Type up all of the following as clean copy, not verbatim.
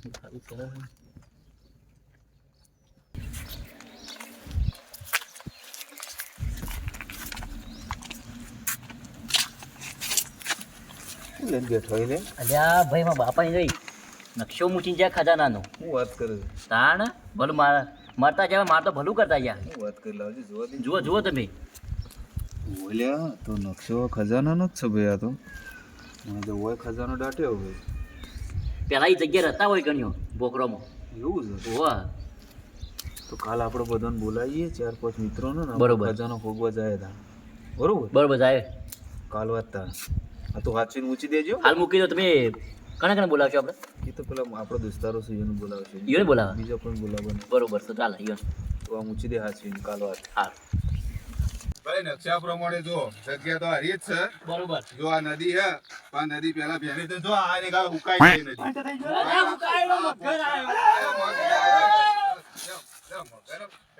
અલ્યા ભાઈ મારા બાપા ની નકશો મૂકી જાય ખજાનાનો. હું વાત કરું તાણ ભલું મરતા જાય માર તો ભલું કરતા ગયા. હું વાત કરી લાવજો જુઓ જુઓ તમે. બોલ્યા તો નકશો ખજાનાનો જ છે ભાઈ. આ તો મને તો હોય ખજાનો દાટ્યો હવે. પેલા એ જગ્યા રહેતા હોય ગણ્યો બોકરોમાં. એવું છે હોવા તો કાલ આપણે બધાને બોલાવીએ 4-5 મિત્રોને ને બરોબર. ખજાનો ખોગવા જાય તા બરોબર બરોબર જાય. કાલ વાત તા આ તો હાચીને ઊંચી દેજો. હાલ મૂકી દો તમે. કને બોલાવશો આપણે? એ તો પેલા આપણો દોસ્તારો છે એને બોલાવશે. ઈયોને બોલાવા? બીજા કોઈ બોલાવવાનું. બરોબર તો ચાલે ઈયોને. તો આ ઊંચી દે હાચીને કાલ વાત. હા ભાઈ નકશા પ્રમાણે જો જગ્યા તો હારી જ છે. બરોબર. જો આ નદી હે આ નદી પેલા ભેરી તો જો આ ને ગાળ હુકાઈ ગઈ નદી.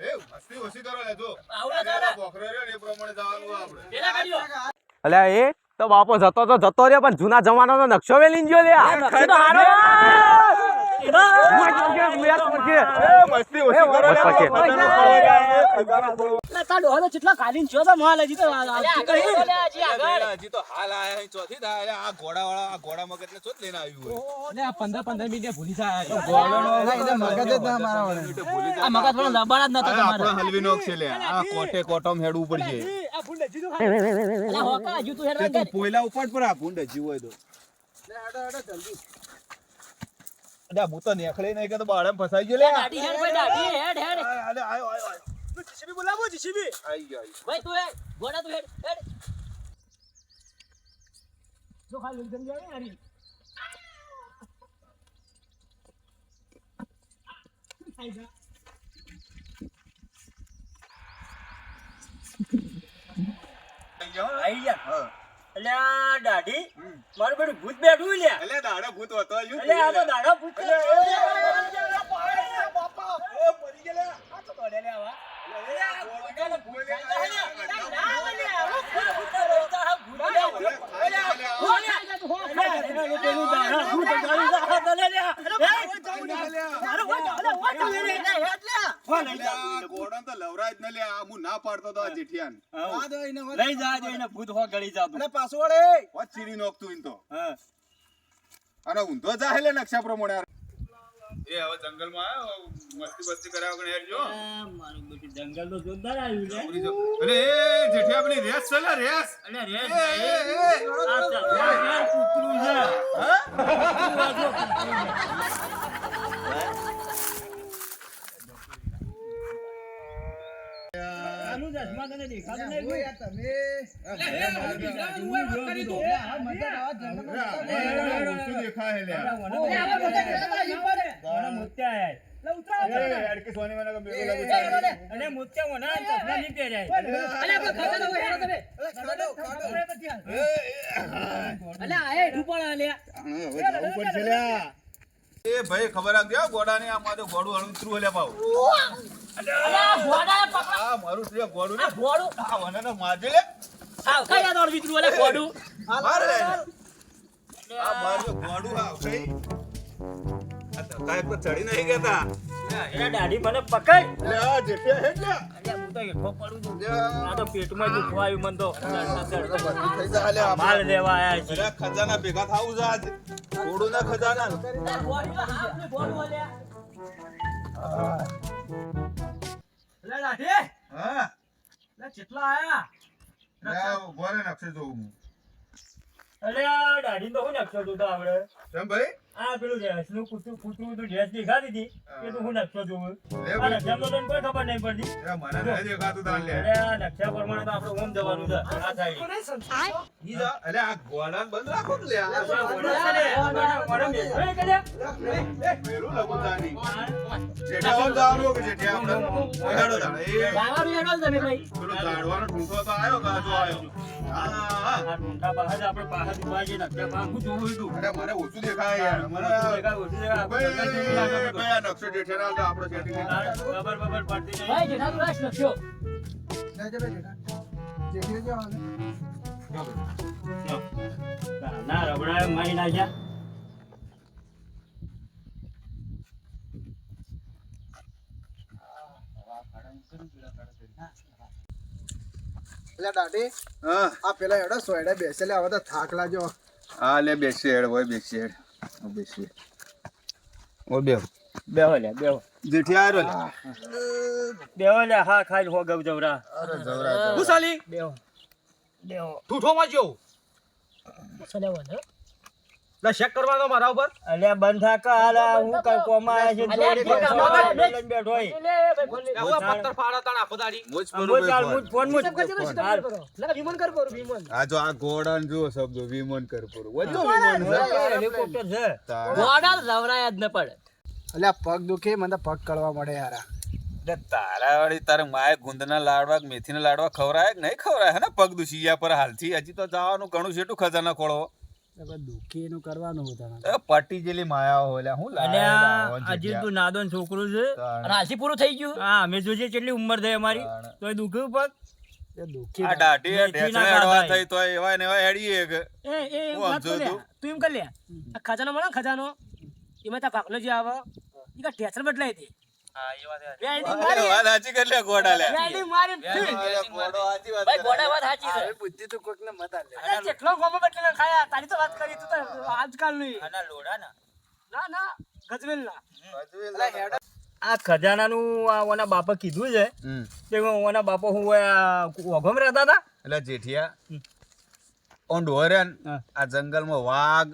એ મસ્તી ઓછી કરો લે જો બોકરો રે ને એ પ્રમાણે જવાનું આપણે. અલ્યા એ તો બાપો જતો રહ્યો પણ જૂના જમાનાનો નકશો વેલીન ગયો લે. મસ્તી ઓછી કરો હજી તો હાલ આયા ચોથી થાય આ ઘોડા વાળા આ ઘોડા મગજ એટલે ચોથ લઈને આવ્યું હોય. 15 મિનિટે ભૂલી જાય. આપણે હલવી નોક છે લે આ કોટે કોટમ હેડવું પડશે. તું પોયલા ઉપર પર આ ગુંડ જીવ હોય તો અરે હું તો નેખળે નહીં કે તો બાળમ ફસાઈ ગયો લે. જીસીબી બોલાવો જીસીબી આઈ ગયો ભાઈ તું હેડ ગોડા તું હેડ જો ખાલી એકદમ જાય યારી. આઈ ગયા. અલ્યા દાઢી મારું બેટું ભૂત બેઠું લ્યા. એટલે દાડા ભૂત હતો હજુ. અલ્યા આ તો દાઢો ભૂત છે. બાપા ઓ પડી ગયેલા આ તો તોડે લે આવા. ના પાડતો તો જેઠિયાન લઈ જા જઈને ભૂત હો ગળી જા તું. પાછો વળે ચીરી નોખતું ઇન તો અને ઊંધો જા હેલે નકશા પ્રમાણે. એ હવે જંગલમાં આવ્યો મસ્તી બસ્તી કર્યા વગર હેડજો. મારું બેટું જંગલ તો જોરદાર આવ્યું છે. અરે એ જેઠિયા આપણી રેસ છે ને રેસ. અલે રેસ આ ચાલ કૂતરું છે. આનું ચશ્મા તને દેખાતું નહીં યાર તમે. શું દેખાય લે અને મોત્યા વના ચશ્મા નહીં પહેર્યા. એ ભાઈ ખબર આપ ગયો ગોડાને આ મારું ગોડું હળુતરું હલે પાવ. આ મારું છે ગોડું ને આ વનાને મારજે લે. માર લે. આ મારું ગોડું આવ કઈ આ તો કાઈ પર ચડી નહીં ગયાતા. એ દાઢી મને પકડ. લે આ જેઠે હે લે. હું તો એકલો પડું છું. આ તો પેટમાં દુખવા આવ્યું મને તો. થઈ જા લે આ માલ લેવા આયા છે. અરે ખજાના ભેગા થાવું છે આજ ગોડું ના ખજાના. હા કેટલા આયા? લે ભોરે નક્ષે જોઉં હું. અલે આ દાઢી તો હું નકશો જોતો આવડે. કેમ ભાઈ આ પેલું રેસનું કૂતરું તું ડ્રેસ દેખાતી હતી એ તો હું નકશો જોઉં. લે આ ભાઈ નકશામાં તો કોઈ ખબર નહીં પડતી. એ મને નહીં દેખાતું તાન લે. અરે આ નકશા પ્રમાણે તો આપણે ઓમ જવાનું છે આ સાઈડ. ઈ જા અલે આ ગોળાને બંધ રાખો કે લે આ પેલું લગુતાની જેઠા હોલ દારૂ કે જેઠા આપણે હેડો જા એ બાવાનું હેડો તમે ભાઈ. પેલો ઝાડવાનો ઠૂંઠો તો આયો કાજો આયો. હા આ ઢૂંઢા બહાર જ આપણે બહાર ઉભા છીએ નકશા માં હું જોઉં છું. અરે મને ઓછું દેખાય યાર મને ભાઈ આ નકશો જેઠા ના આપણો સેટિંગ ખબર પડતી નહીં. ભાઈ જેઠા તું નકશો ના રબડા મારી નાખ્યા. એટલે દાઢી હા આ પેલા એડો સોયડે બેસેલે હવે તો થાક લાગ્યો. હા લે બેસી હેડ હોય બેસી હેડ બેસી ઓ બેહો બેહો લે બેહો જેઠિયા આરો લે બેહો લે હા ખાઈ હો ગવ જવરા અરે જવરા હું સાલી બેહો બેહો ઠૂઠો માં જો લા ચેક કરવાનો મારા ઉપર અલ્યા બંધ થાક હાલા હું કઈ કોમા આયા છે જોડે બેઠો હોય આવા પત્તર ફાડા તણ આખો દાડી મોજ મુજ ચાલ મુજ ફોન મુજ આ જો આ ગોડાન જુઓ શબ્દો વિમન કર પૂરો વધો વિમન હેલિકોપ્ટર છે એટલે આ પગ દુખે મને તો પગ કળવા મળે યાર. તારા વાળી તારે માય ગુંદના લાડવા મેથીના લાડવા ખવરાય કે નહીં ખવરાય હે ને પગ દુશિયા પર હાલથી હજી તો જવાનું ઘણું છેટું ખજાના ખોળો દુખી એનું કરવાનું હતું. એ પટ્ટી જેલી માયા હોય હું અલ્યા હજી તું નાદોન છોકરું છે રાશી પૂરું થઈ ગયું હા અમે જોઈએ કેટલી ઉંમર થઈ અમારી તોય દુખ્યું પગ એ દુખી આ દાઢી મેથીના ઢેચણે અડવા ખાધા થઈ તોય એવા ને એવા હેડીએ કે હું સમજો તું તું એમ કરી લે આ ખજાનો મળે ને ખજાનો એમાં તાર ભાગનો જે આવે એ કા ટેચર બદલાય દે વેલ્ડિંગ અરે વાત સાચી કરી લે ગોડા લે વેલ્ડિંગ મારી ગોડો સાચી વાત ભાઈ કરે. ગોડા વાત સાચી છે હવે બુદ્ધિ તો કોઈક ને મત આલે. અરે જેટલો ગોમો બદલીને ખાયા તારી તો વાત કરી તું તો આજકાલ નહીં આના લોડા ના ના ગજવેલ ના આ ખજાનાનું આ ઓના બાપા કીધું છે હમ. તે ઓના બાપા હું ઓઘમ રહેતા હતા એટલે જેઠિયા ઓન ડોહર્યા ને, હા. આ જંગલમાં વાઘ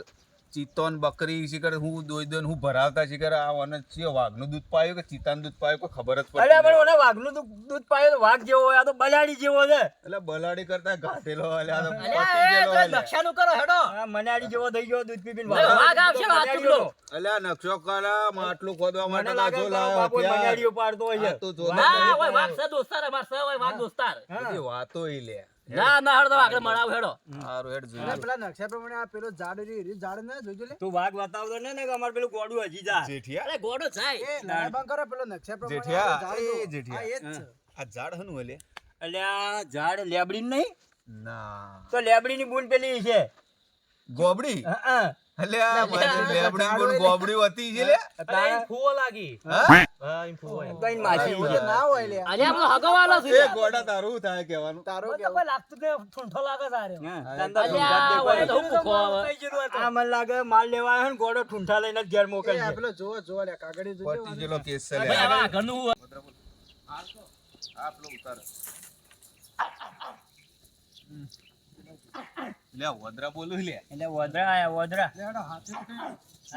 ચિત્તોન બકરી શિખર હું દોઈ હું ભરાવતા શિખર આ ઓને છે વાઘનું દૂધ પાયું કે ચિત્તાનું દૂધ પાયું કોઈ ખબર જ અરે પડતી પણ નહીં. ઓના વાઘનું દૂધ પાયો તો વાઘ જેવો હોય આ તો બલાડી જેવો છે એટલે બલાડી કરતા ઘાટેલો એટલે આ તો અલ્યા પતી એ ગયેલો તો એટલે. નકશાનું કરો હેડો આ મનાડી જેવો થઈ ગયો દૂધ પી પીને વાઘ આવશે, વાઘ મનાડીઓ ટુકડો. નો. એટલે આ નકશો કરા માટલું ખોદવા મને માટે લાગે લાજો તારો લાવ્યો બાપો હથિયાર. મનાડીઓ પાડતો હોય આ છે તું જો ના ને ઓય વાઘ છે દોસ્તાર અમાર છે ઓય વાઘ દોસ્તાર બધી વાતો ઈ લે ના ના હેડો આગળ મળાવ હેડો હારું હેડ જોઈ એટલે લે. પેલા નકશા પ્રમાણે આ પેલો ઝાડ ઝાડ ને જોજો લે. તું વાઘ બતાવતો ને કે અમારે પેલું ગોડું હજી જા જેઠિયા અરે ગોડો જાય એ લાયબાન કરો પેલો નકશા પ્રમાણે જેઠિયા, આ ઝાડ એ જો. જેઠિયા. આ એ જ છે. આ ઝાડ હનું હલે એટલે આ ઝાડ લેબડી નહીં ના તો લેબડી ની બૂન પેલી છે ગોબડી હા એટલે આ મારી લેબડી બોલ ગોબડી હતી છે લે તારે ફૂવો લાગી હા હા એમ ફૂવો કઈ માસી એવું તો ના હોય લે. આજે આપણો હગવાલો છે એ ગોડા તારું થાય કહેવાનું તારો મને તો કેવું? કોઈ લાગતું કે ઠૂંઠો લાગે તારે અલ્યા, ઓય તો હું ભૂખો આવે. આ મને લાગે માલ લેવા આવ્યો ને ગોડો ઠૂંઠા લઈને જ ઘેર એ મોકલશે આ પેલો જોવો જોવો લે કાગળી જોજો. પટી જેલો કેસ છે લે ભાઈ આવા આગળનું હું આપલો ઉતાર લે વદરા બોલું લે એટલે વદરા આયા વદરા લેડો, હાથે પકડી.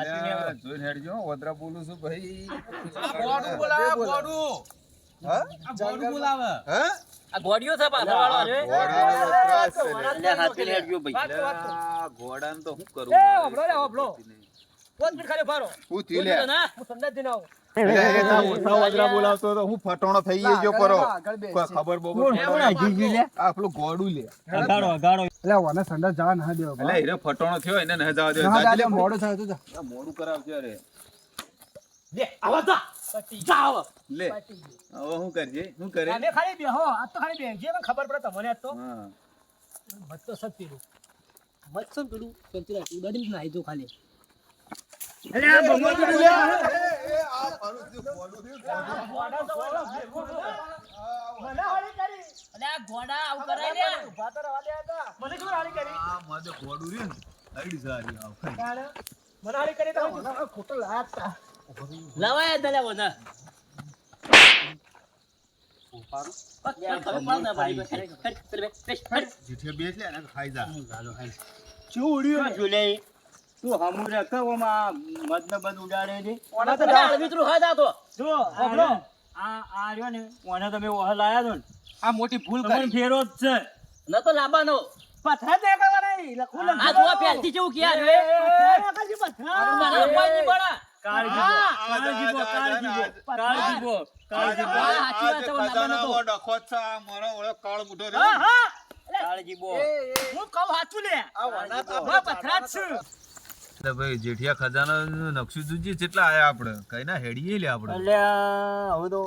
લે જોઈને હેડજો વદરા બોલું છું ભાઈ ગોડું બોલાવે ગોડું હા ગોડું બોલાવે હા આ ગોડિયો છે પાછળ વાળો છે ગોડાનો ત્રાસ છે લે. એટલે હાથે હેડજો ભાઈ આ ગોડાને તો હું કરું એ હોબળો લે હોબળો પોત મિનિટ ખાલી ફારો હું થી લે ના હું સમજાજ દીને આવું એ તા ઓછા વદરા બોલાવતો તો હું ફટોણો થઈ ગયો પરો આગળ બેસી. કોઈ ખબર બોબર કોણ હજી લે આ પેલું ગોડું લે અગાડો અગાડો એટલે ઓને સંડા જવા ના દેવો એટલે હીરો ફટોણો થયો એને ન જવા દે ના દાદા મોડું થાય તો જા. મોડું કરાવશે અરે લે આવા જા જાવ લે હવે હું કરજે હું કરે અમે ખાલી બેહો આ તો ખાલી બેહજે મને ખબર પડે તમને આજ તો હા મત તો સત પીરું મત સમ પેલું સંતરા ઉડાડી નાઈ જો ખાલી એટલે આ ભગવાન મને હાલી કરી અને આ ઘોડા આવું કરાય ને ઉભા તો રવા દે હતા મને શું હાલી કરી આ માજે ગોડું રે ને આઈડી સારી આવ મને હાલી કરી તો ખોટો લાગતા લવાય દલે મને જીઠે બેસ લે અને ખાઈ જા શું ઉડ્યું છું લે તું હમુ રખવામાં મતને બધ ઉડાડે છે ઓના તો ડાળ મિત્રો હા જાતો જો આ રહ્યો ને ઓને તમે ઓહ લાયા છો ને આ મોટી ભૂલ તમને ફેરો જ છે ન તો લાંબાનો પથરા દેખાવા નહીં લખું આ જો પેલથી જેવું કિયા રે મને અપાઈ ની બડા કાળજીબો કાળજીબો કાળજીબો કાળજીબો સાચી વાત છે, લાંબાનો તો. ડખો છે આ મારો ઓળો કાળ મુઠો રે હા હા કાળજીબો હું કહું હાચું લે આ પથરા જ છે એટલે ભાઈ જેઠિયા ખજાના નકશો જોજી કેટલા આયા આપણે કઈ ના હેડીએ લે આપણે એટલે હવે તો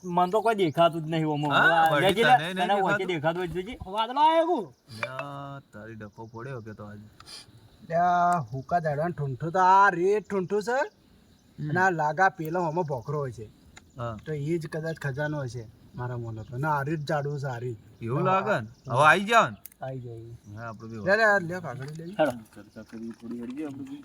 મન તો કોઈ દેખાતું જ નહીં ઓમો હા, વળી લેજે તને નહીં તને દેખાતું. વચ્ચે દેખાતું જ જોજે વાદળો આવ્યો લ્યા, તારી ડખો પડ્યો કે તો આજે ત્યાં હુકા દાડવાનું ઠૂંઠું તો આ રેત ઠૂંઠું છે અને આ લાગા પેલો આમાં ભોખરો હોય છે હા તો એ જ કદાચ ખજાનો હશે મારા મોને તો ના હારી જ જાડવું છે હારી એવું લાગે ને હવે આવી જાવ ને આવી જાય હા આપણે બી લે લે કાગળ લઈ ચર્ચા કરવી થોડી હરી આપણે બી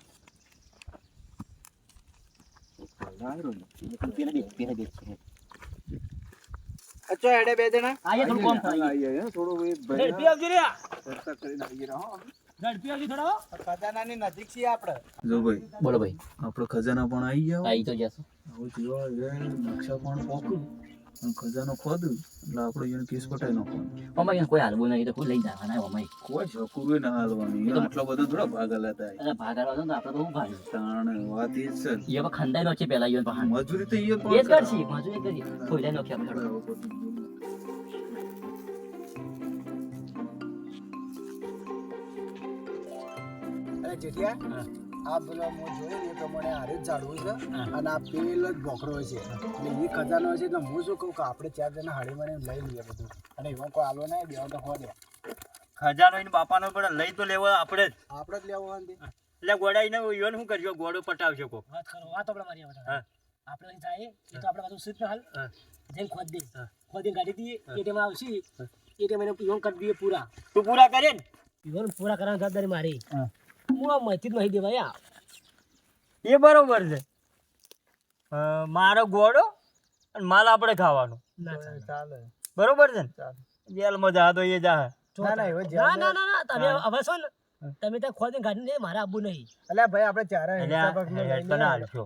અચ્છા હેડે બે જણા આયા થોડું કોમ થાય થોડું ઝડપી આવજો રે ચર્ચા કરીને આવી રહ્યા હો ઝડપી આવજો થોડો ખજાનાની નજીક છીએ આપણે જો ભાઈ બોલો ભાઈ આપણો ખજાના પણ આવી જાવ આવી તો જશો આવું જોવા જાય નકશા પણ પોકું અને ખજાનો ખોદું એટલે આપણે એને કેસ પટાઈ નાખવાનું અમારે કોઈ હાલવું નહીં તો કોઈ લઈ જવાના અમારે કોઈ શકું ના હાલવાની આટલો બધો થોડા ભાગ હલાતા અરે ભાગ આવવાનો તો આપણે તો શું ભાગ તાણ વાત એ જ છે એ હવે ખંડાઈ નો છે પેલા ઈવન પહાડ મજૂરી તો એ એ જ કરશી મજૂરી કરી કોઈ લઈ નાખી આપણે અરે જેઠિયા આ પેલો હું જોયું ને એ પ્રમાણે હારે જ ઝાડવું છે અને આ પેલો જ બોકરો હોય છે એટલે એ ખજાનો હોય છે એટલે હું શું કહું કે આપણે 4 જણા હાડી મને લઈ લઈએ બધું અને એમાં કોઈ આલો નહીં બે તો ખોદે ખજાનો એને બાપાનો પણ લઈ તો લેવો આપણે જ આપણે જ લેવો હોય ને એટલે ગોડાઈને યોન શું કરજો ગોડો પટાવશે કોક વાત કરો વાત આપણે મારી હા. આપણે અહીં જાય એ તો આપણે બધું સીધ હાલ હા. જઈને ખોદ દે ખોદીને કાઢી દઈએ એ ટાઈમ આવશે એ ટાઈમ એને ઈવન કરી દઈએ પૂરા તું પૂરા કરે ને ઈવન પૂરા કરવાની જવાબદારી મારી હું આ મહિતી જ નહીં દેવાય યાર એ બરોબર છે મારો ગોળો અને માલ આપણે ખાવાનો ના ચાલે. ચાલે બરોબર છે ને જેલમાં જા તો એ જા ના ના એવો ના ના ના ના તમે હવે છો ને તમે ત્યાં ખોદીને કાઢીને મારે આપવું નહીં અલ્યા ભાઈ આપણે ચારે એટલે હિસાબ જ લઈ લઈએ. તને હાલશો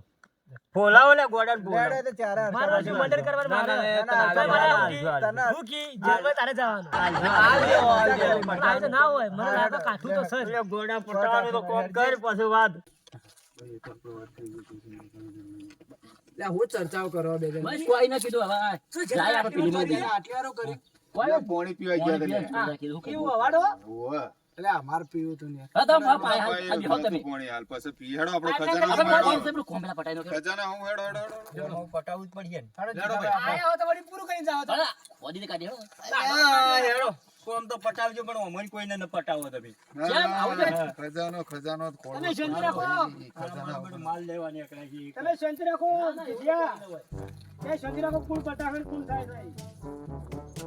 ફોલાવો લે ગોડાને ફોલાવો. લેડે તો ચારે મારે હરખા શું મર્ડર કરવાનું મારે ના, ના, મારે ના, હું કી- તને હું કી જેલમાં તારે જવાનું આ તો ના હોય મને લાગે કાઠું તો સર એટલે ગોડા પટાવાનું તો કોમ કર પછી વાત લ્યા, હું ચર્ચાઓ કરવા બે જણ બસ કોઈ ના કીધું હવે જાય આપણે પેલી માં જઈએ. આટલી વારો કરી પાણી પીવા ગયા પાણી હતા પીવા કીધું કેવું હવાડો ઓવે. એટલે અમાર પીવું તું ને હા તો આ પાય હાલ પાણી હાલ તમે પાણી હાલ પાસે પી હેડો આપણે આપણે ખજાના કોઈ પેલું કોંબલા પટાઈ નો ખજાના હું હેડો હેડો હેડો પટાવવું જ પડીએ ને આયા હો તો વળી પૂરું કરીને જાવ તો ઓદી ને કાઢી હો હેડો કોમ તો પટાવજો પણ અમારી કોઈને ન પટાવો તમે ખજાનો ખજાનો જ ખોળો. તમે શાંતિ રાખો અમારે બધું માલ લેવા નીકળ્યા છીએ. તમે શાંતિ રાખો જીયા. એ શાંતિ રાખો કુલ પટાવે કુલ થાય થાય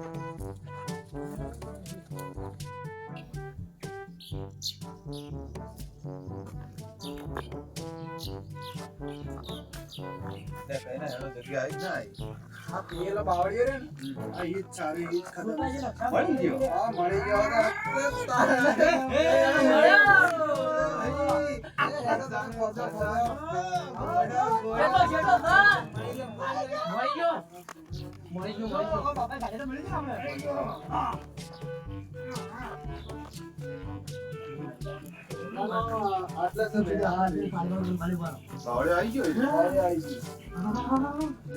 આ પેલો બાવળીયો રે ને આ ઈ જ સારી ઈ જ ખબર મળી ગયો. હા મળી ગયો બાવળે આવી ગયો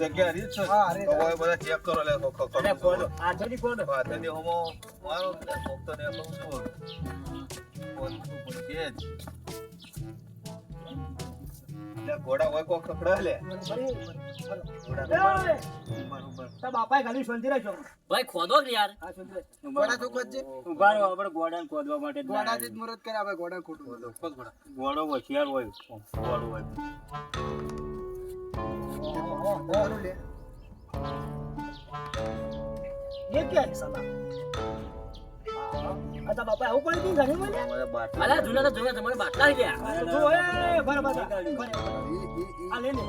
જગ્યા રીત છે હા, રીત. તો હવે બધા ચેક કરો લે અરે કોનો આઠડી કોનો હાથેથી હોમો મારો એટલે કોક તો ને કહું છું કોણ તું પણ કે જ લે ઘોડા હોય કોક ખખડા લે તો બાપાએ ખાલી શાંતિ રાખજો ભાઈ ખોદો જ યાર ગોડા તો ખોદજે ઉભા રહો આપણે ગોડાને ખોદવા માટે જ ના ગોડાથી જ મુરત કરે આપણે ગોડા ખોટું ગોળો હોશિયાર હોય ગોળો હોય લે એ ક્યાં છે સાલા આ તો બાપા આવું કરી દીધું ઘણી મને અમારા બાટલા અલા જૂના તો જોયા તમારે બાટલા જ ગયા જો એ બરાબર આ લે ને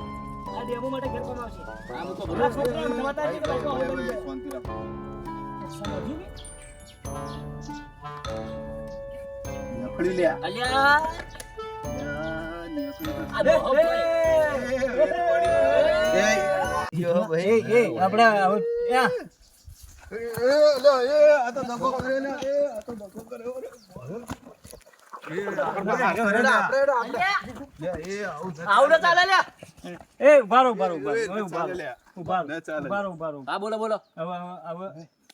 આ ડેમો માટે ઘેર કોમ આવશે આ મૂકો આ બોલો છોકરા જમાતા નથી કે ભાઈ કોમ કરી દે શાંતિ રાખો સમજી ને નકળી લે અલ્યા આ એ, બહુ ભાઈ. આપણે હવે યા આ તો ધક્કો કર્યો ને આ તો ધક્કો કર્યો આવડો ચાલે લે એ ઉભારો ઉભારો ઉભારો ચાલે લે ઉભારો ના ચાલે ઉભારો ઉભારો હા બોલો બોલો હવે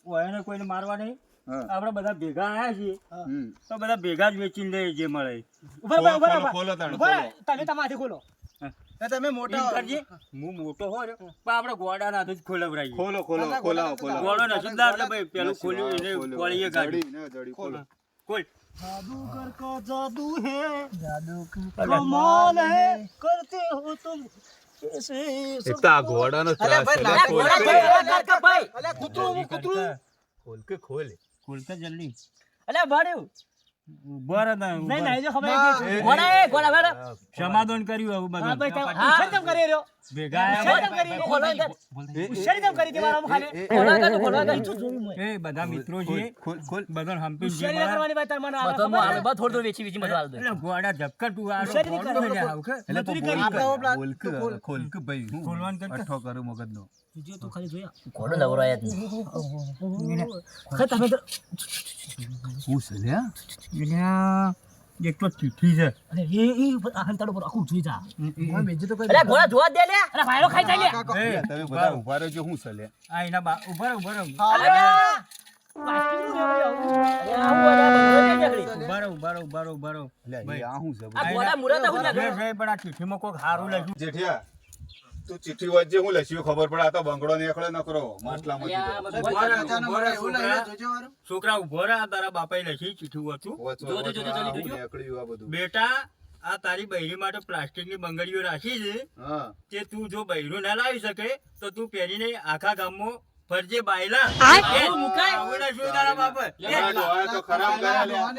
ઓયને કોઈને મારવા નહીં હા. આપણે બધા ભેગા આયા છીએ હમ. તો બધા ભેગા જ વેચીને લઈએ જે મળે ઉભા ઉભા ઉભા ખોલો, ખોલો તાણ, ઉભા ખોલો. તમે તમારથી ખોલો તમે એમ મોટા કરજે હું મોટો હોય પણ આપણે ગોડાના હાથે જ ખોલવરાઈએ ખોલો ખોલો ખોલાવો ખોલાવો ગોળો નસીબદાર એટલે ભાઈ પેલું ખોલ્યું એને કોળીએ કાઢ્યું જડી ને જડી ખોલો ખોલ जादूगर का जादू है જાદુ कमाल है करते हो तुम એક તો આ ઘોડાનો ત્રાસ છે. ભાઈ, ખોલ ઘોડા કે. જેવા વાત કર ભાઈ. અલ્યા કૂતરું હું કૂતરું ખોલ કે ખોલ. ખોલતા જલ્દી અલ્યા ભાડ્યું. ઉભા રહો તમે, ઉભા નહીં રહો. નહીં જો ખબર ના. નથી. ઘોડા ભાડે. સમાધાન કર્યું આવું હા ભાઈ બધું તમે ઉછેર કેમ કરી રહ્યો? ભેગા ઉછેર આવ્યા. કેમ કરી રહ્યો? ખોલવા કર. ઉછેર કેમ કરી હતી મારા ખાલી? ખોલવા કર, ખોલવા કર. શું જોયું મેં? એ બધા મિત્રો છે ખોલ ખોલ. બધા હંપી જે ઉછેર ના મારા- કરવાની વાત તાર મને આવે બધો ખબર હાલ છે? બા થોડું વેચી વેચી બધું હાલ દે એટલે ઘોડા ઝપકર તું આ ઉછેર નહીં ઘોડું કરે. લઈને આવ કે? એટલે મજૂરી બોલ કરી. કે, આપણો પ્લાન. બોલ કે, ખોલ કે ભાઈ હું ખોલવાનું કરતા. અઠ્ઠો કરું મગજનો. જો તું ખાલી જોયા. ઘોડો નવરાય જ ખા તમે તો હું છે લ્યા? એટલે એક તો ચીઠી છે અરે એ આ હંતાડો પર આખું જોઈ જા. હું બીજું તો કઈ અલ્યા ઘોડા જોવા જ દે લે અરે ભાઈરો ખાઈ જાય લે. એ, તમે બધા ઉભા રહેજો હું છે લ્યા? આ એના બા ઉભા રહો, ઉભા રહો. ઉભા રહો, ઉભા રહો, ઉભા રહો, ઉભા રહો. લ્યા, એ આ શું છે આ ભાઈ? ઘોડા મુરત હું જે છે પણ આ ચીઠીમાં કોક હારું લખ્યું. જેઠિયા તું ચિઠ્ઠી વાંચજે, હું લસ્યું ખબર પડે. આ તો બંગડો નીકળે નકરો માટલામાંથી તો. ઉભા રહો, ખજાનો ઉભા રહો, મળે એવું લઈને જોજો વારું. છોકરા ઉભો રહે, આ તારા બાપાએ લખી ચીઠું હતું. વાંચવા, જોજો, જોજો, વાંચવા, જોજો. હું નીકળ્યું આ બધું. બેટા આ તારી બૈરી માટે પ્લાસ્ટિકની બંગડીઓ રાખી છે હા. તે તું જો બૈરું ના લાવી શકે તો તું પહેરીને આખા ગામમાં ફરજે બાયલા આવું મુકાય? આવડા શું તારા બાપા? આ ડોહા તો ખરાબ ગયા લ્યા.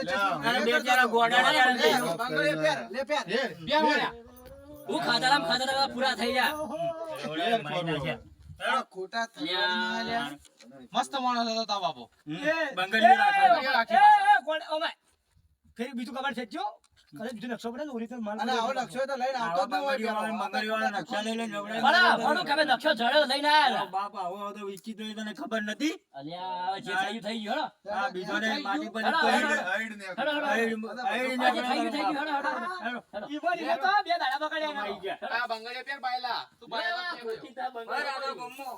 અને બે ચારા ગોડા ના યાર. બંગડીએ પહેર, લે પહેર. હું ખાધારામ પૂરા થઈ જા એવડા મારી નાખ્યા. આ ખોટા થવાના લ્યા. બંગડીઓ રાખે. ફેર બીજું કબાડ છે જો કલે બીજું નકશો પડે ને ઓરિજિનલ માલ અને આવો લક્ષ્યો તો લઈને આવતો જ ન હોય પેલો. બંગડીવાળા નકશા લઈ લઈને બરાબર જવડાવી. મોટું કમે નકશો જડ્યો લઈને આયા બાપ આવો તો વિચિત હોય તને ખબર નથી. અલ્યા હવે જે થયું થઈ ગયું આ બીજોને માટી પર હેડો, કોઈ- હેડો. હાઈડ ને. હેડો, હેડો. આઈડ- આઈડ આજે થઈ ગયું થઈ ગયું હેડો, હેડો, હેડો. ઈવન ઈવન તો બે દાડા બગાડ્યા આવી ગયા. બરાબર, ગમો.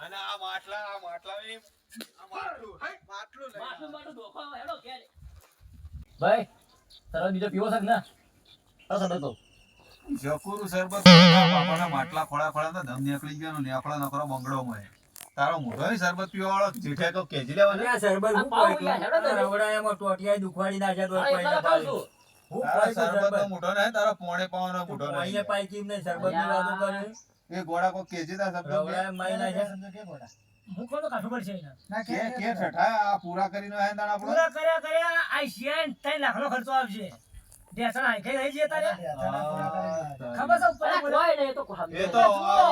અને આ માટલા આ માટલું. માટલું લઈને. માટલું માટલું ધોકો હેડો ઘેર. ભાઈ તારો બીજો પીવો છે કે ના હા સર તો જકુરું શરબત બાપાના માટલા ખોળા ખોળા તો ધમ નીકળી ગયો ને આખડો નકરો બંગડો મળે. તારો મોઢો શરબત પીવા વાળો જેઠે તો કેજી લેવાનો. આ શરબત હું પાવ કોઈ ગયા, હેડો તો. રવડાયામાં ટોટિયાએ દુખવાડી નાખ્યા તો હા, કોઈ ના એટલા ભાવે. પાવશું. હું તારા કોઈ તો શરબત શરબત. નો મોઢો નહીં, તારો પોણે પાવાનો મોઢો અહીંયા નહીં. પાઈ ને શરબતની વાતો કરે. એ ગોળા કો કેજી તા શબ્દ રવડાયા મારી નાખ્યા. હું કોનો કાઠું પડશે એના ના, કે કે ઠઠા આ પૂરા કરીને આયા તાણ આપણો. પૂરા કર્યા આ 3 લાખનો ખર્ચો આવશે ઢેસણ આઈ કઈ રહી જતા રે ખબર છે ઉપર અલ્યા, કોઈ નહીં, એ તો કોઈ એ તો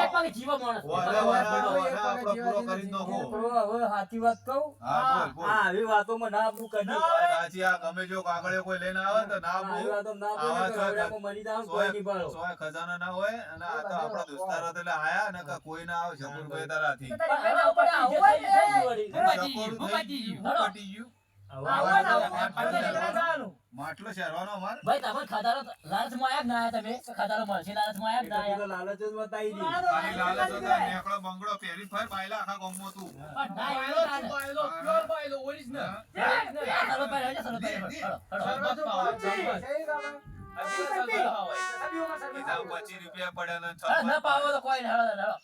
એક પગે જીવો માણસ. વાલા વાલા વાલા આપણો પૂરો કરી નાખો. છોકરો, હવે સાચી વાત કહું હા બોલ બોલ. આ આવી વાતોમાં ના આપવું કદી. સાચી આ ગમે જો કાગળિયો કોઈ લઈને આવે ને તો ના આવી બોલ. વાતો ના બોલે આવા તો સોય રવડામાં મરી જાવ ને કોઈ નહીં પાડો. સોય ખજાના ના હોય અને આ તો આપણા દોસ્તારો તો એટલે આયા ને કે કોઈ ના આવે શકુરભાઈ તારાથી. પણ એના ઉપર આવું હોય ને. શકુર થઈ ગયું, પટી ગયું. માટલો શેરવાનો અમાર. ભાઈ તમે ખાધારો લાલચમાં આયા કે ના આયા તમે ખાધારો મળશે લાલચમાં આયા કે ના આયા? તો લાલચ જ બતાવી દી. આની લાલચ હતા, નેકળો બંગડો પહેરી ફર બાયલા આખા ગામમાં તું. પણ ના આયા ને. ચાલો પહેલા હેડો, ચાલો પહેલા હેડો, હેડો. કીધા 25 રૂપિયા પડ્યા ને ના પાવો તો કોઈ નહીં, હેડો, હેડો.